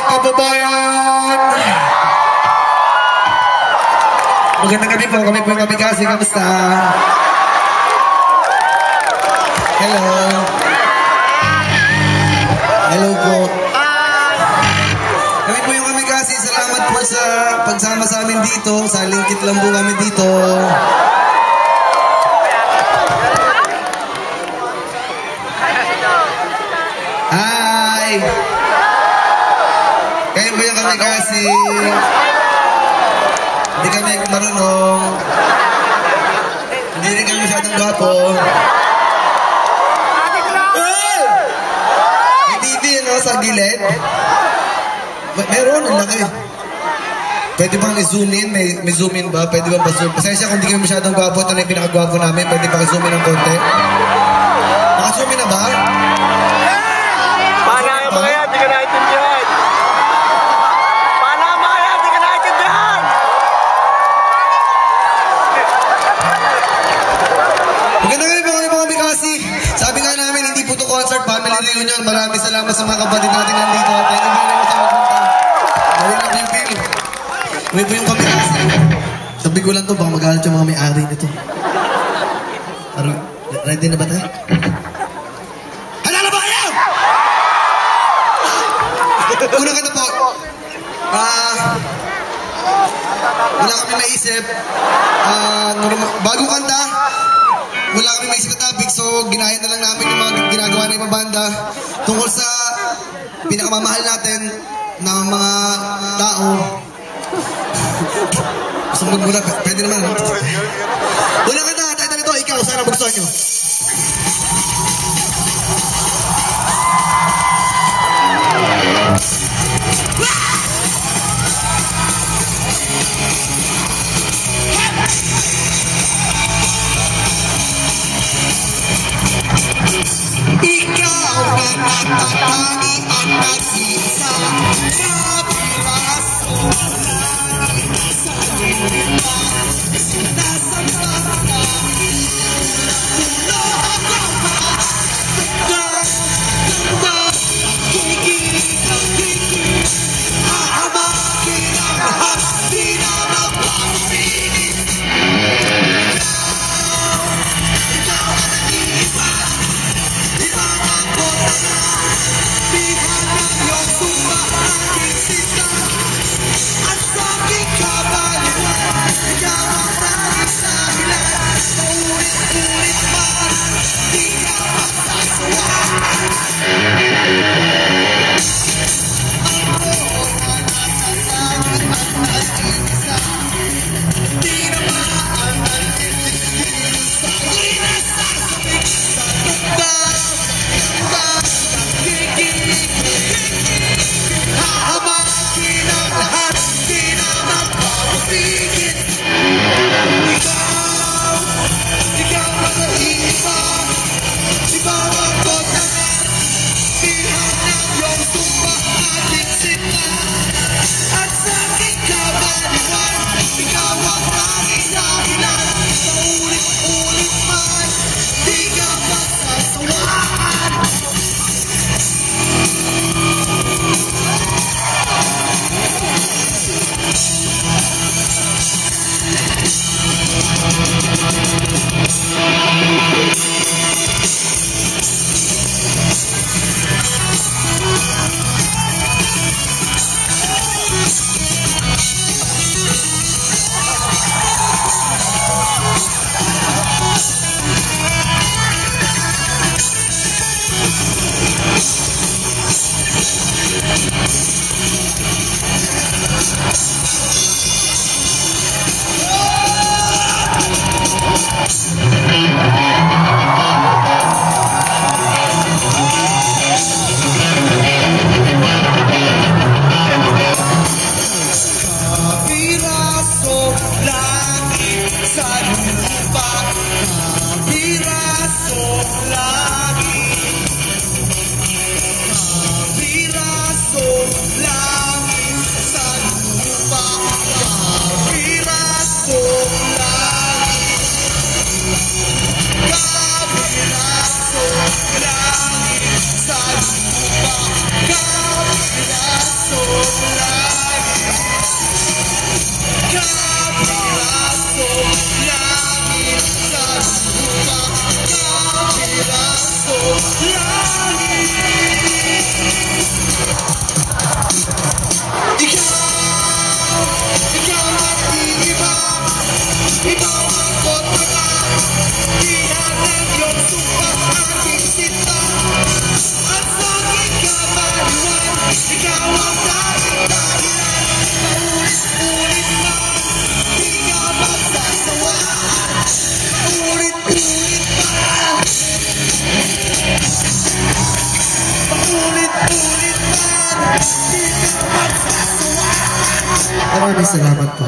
kababayan! Magandang gabi po, kami po yung Kamikaze, kamusta? Hello. Hello po. Kami po yung Kamikaze, salamat po sa pagsama sa amin dito, sa lingkit lang po kami dito. Hi! Kayo po yung Kamikaze. Hindi kami marunong. Hindi rin kami masyadong gwapo. May TV, no? Sa gilid. Meron, ang laki. Pwede bang i-zoom in? May zoom in ba? Pwede bang pa-zoom? Pasensya kung hindi kami masyadong gwapo. Ito na yung pinakagwapo namin. Pwede bang i-zoom in ng konti? Naka-zoom in na ba? Paano mga yan? Di ka naintindihan. Paano mga yan? Di ka naintindihan. Maganda nga po kami mga Kamikaze. Sabi nga namin, hindi po ito concert, family reunion. Maraming salamat sa mga kapatid natin nandito. Thank you very much sa magpunta. Dali lang yung feel. Kami po yung Kamikaze. Sabi ko lang to, baka magalit yung mga may-ari nito. Ready na ba tayo? Una ka na po. Wala kami maisip. Bagong kanta, wala kami maisip na topic, so ginaya na lang namin yung mga ginagawa ng ibang banda tungkol sa pinakamamahal natin na mga tao. Sumag muna, pwede naman. Una kanta, tayo na ito, ikaw, sana buksan nyo. Ikaw na natatangi ang nag-isa na piraso sa lima. Sinasambang ka, tulog ka pa, ganda, kikinig ang kikinig, hahamakin ang lahat, di na magpapapigil. Ikaw ang nag-iiba. So Ikaw ang kontra, ihatid yung sumpang aking sinta. At sa aking kabaliwan, ikaw ang dahilan. Paulit-ulit na, di ka magsasawaan. Paulit-ulit pa, paulit-ulit pa, di ka magsasawaan. Maraming salamat po.